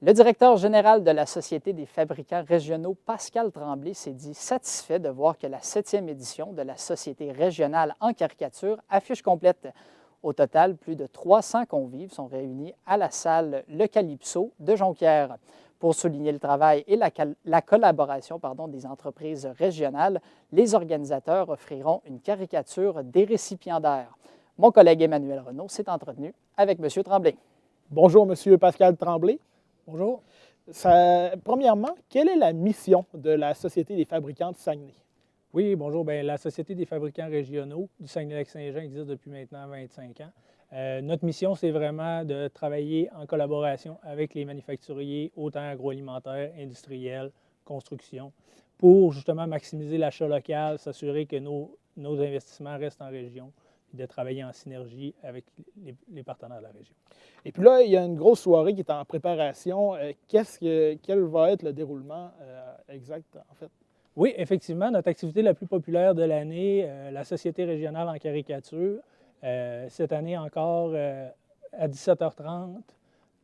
Le directeur général de la Société des fabricants régionaux, Pascal Tremblay, s'est dit satisfait de voir que la 7e édition de la Société régionale en caricature affiche complète. Au total, plus de 300 convives sont réunis à la salle Le Calypso de Jonquière. Pour souligner le travail et la collaboration des entreprises régionales, les organisateurs offriront une caricature des récipiendaires. Mon collègue Emmanuel Renaud s'est entretenu avec M. Tremblay. Bonjour, M. Pascal Tremblay. Bonjour. Premièrement, quelle est la mission de la Société des fabricants de Saguenay? Oui, bonjour. Bien, la Société des fabricants régionaux du Saguenay-Lac-Saint-Jean existe depuis maintenant 25 ans. Notre mission, c'est vraiment de travailler en collaboration avec les manufacturiers, autant agroalimentaires, industriels, construction, pour justement maximiser l'achat local, s'assurer que nos investissements restent en région, et de travailler en synergie avec les partenaires de la région. Et puis là, il y a une grosse soirée qui est en préparation. Quel va être le déroulement exact, en fait? Oui, effectivement, notre activité la plus populaire de l'année, la Société régionale en caricature, cette année encore à 17h30,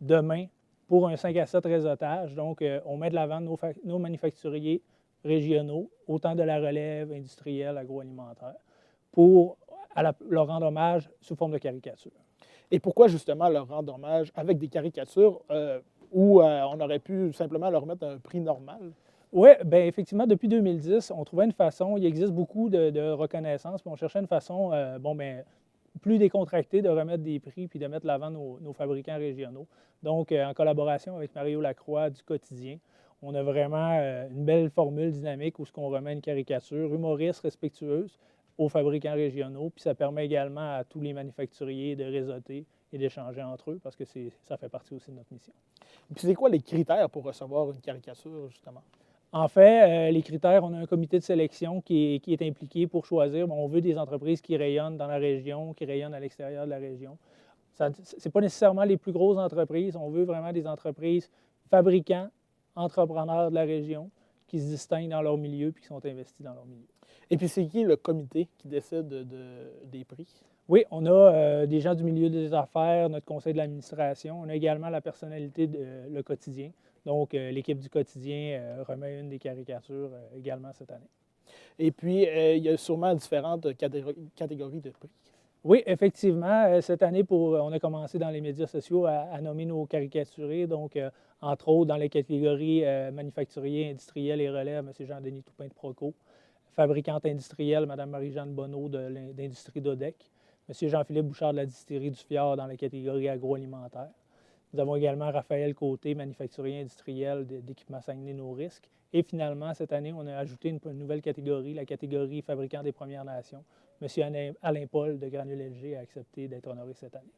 demain, pour un 5 à 7 réseautage. Donc, on met de l'avant nos manufacturiers régionaux, autant de la relève industrielle, agroalimentaire, pour leur rendre hommage sous forme de caricature. Et pourquoi justement leur rendre hommage avec des caricatures où on aurait pu simplement leur mettre un prix normal? Oui, bien effectivement, depuis 2010, on trouvait une façon, il existe beaucoup de reconnaissance, puis on cherchait une façon, plus décontractée de remettre des prix puis de mettre de l'avant nos fabricants régionaux. Donc, en collaboration avec Mario Lacroix du Quotidien, on a vraiment une belle formule dynamique où on remet une caricature humoriste, respectueuse, aux fabricants régionaux, puis ça permet également à tous les manufacturiers de réseauter et d'échanger entre eux, parce que ça fait partie aussi de notre mission. Puis c'est quoi les critères pour recevoir une caricature, justement? En fait, les critères, on a un comité de sélection qui est impliqué pour choisir. On veut des entreprises qui rayonnent dans la région, qui rayonnent à l'extérieur de la région. Ce n'est pas nécessairement les plus grosses entreprises. On veut vraiment des entreprises fabricants, entrepreneurs de la région, qui se distinguent dans leur milieu et qui sont investis dans leur milieu. Et puis, c'est qui le comité qui décide des prix? Oui, on a des gens du milieu des affaires, notre conseil de l'administration. On a également la personnalité de Le Quotidien. Donc, l'équipe du Quotidien remet une des caricatures également cette année. Et puis, il y a sûrement différentes catégories de prix. Oui, effectivement. Cette année, on a commencé dans les médias sociaux à nommer nos caricaturés. Donc, entre autres, dans les catégories manufacturiers, industriels et relais, M. Jean-Denis Toupin de Proco. Fabricante industrielle, Mme Marie-Jeanne Bonneau d'Industrie Dodec. M. Jean-Philippe Bouchard de la distillerie du Fjord dans la catégorie agroalimentaire. Nous avons également Raphaël Côté, manufacturier industriel d'équipements Saguenay nos risques. Et finalement, cette année, on a ajouté une nouvelle catégorie, la catégorie fabricant des Premières Nations. M. Alain Paul de Granule LG a accepté d'être honoré cette année.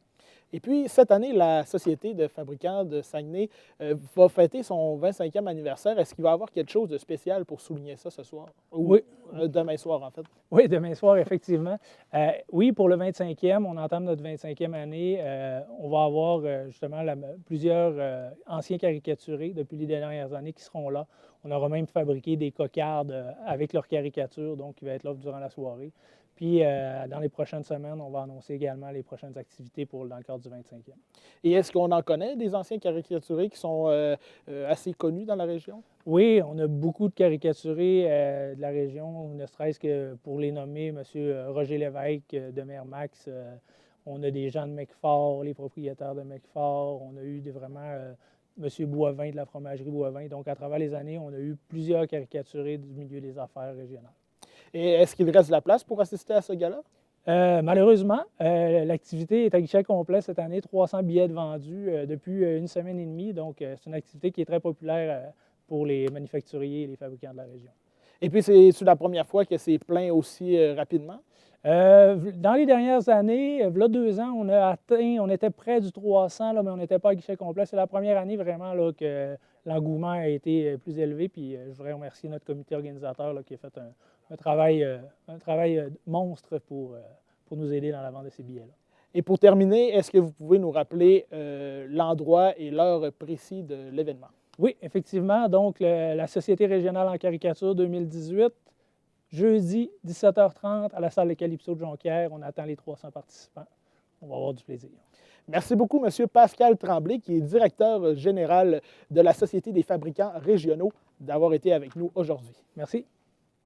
Et puis, cette année, la Société de fabricants de Saguenay va fêter son 25e anniversaire. Est-ce qu'il va y avoir quelque chose de spécial pour souligner ça ce soir? Oui. Demain soir, en fait. Oui, demain soir, effectivement. Oui, pour le 25e, on entame notre 25e année. On va avoir justement plusieurs anciens caricaturés depuis les dernières années qui seront là. On aura même fabriqué des cocardes avec leurs caricatures, donc qui va être là durant la soirée. Puis, dans les prochaines semaines, on va annoncer également les prochaines activités dans le cadre du 25e. Et est-ce qu'on en connaît des anciens caricaturés qui sont assez connus dans la région? Oui, on a beaucoup de caricaturés de la région, ne serait-ce que pour les nommer, M. Roger Lévesque de Mermax. On a des gens de Mecfort, les propriétaires de Mecfort. On a eu vraiment M. Boivin de la fromagerie Boivin. Donc, à travers les années, on a eu plusieurs caricaturés du milieu des affaires régionales. Et est-ce qu'il reste de la place pour assister à ce gala? Malheureusement, l'activité est à guichet complet cette année, 300 billets de vendus depuis une semaine et demie. Donc, c'est une activité qui est très populaire pour les manufacturiers et les fabricants de la région. Et puis, c'est la première fois que c'est plein aussi rapidement? Dans les dernières années, il y a 2 ans, on était près du 300, là, mais on n'était pas à guichet complet. C'est la première année vraiment là, que l'engouement a été plus élevé. Puis je voudrais remercier notre comité organisateur là, qui a fait un travail monstre pour nous aider dans la vente de ces billets-là. Et pour terminer, est-ce que vous pouvez nous rappeler l'endroit et l'heure précis de l'événement? Oui, effectivement. Donc, la Société régionale en caricature 2018, jeudi, 17h30, à la salle Le Calypso de Jonquière. On attend les 300 participants. On va avoir du plaisir. Merci beaucoup, M. Pascal Tremblay, qui est directeur général de la Société des fabricants régionaux, d'avoir été avec nous aujourd'hui. Merci.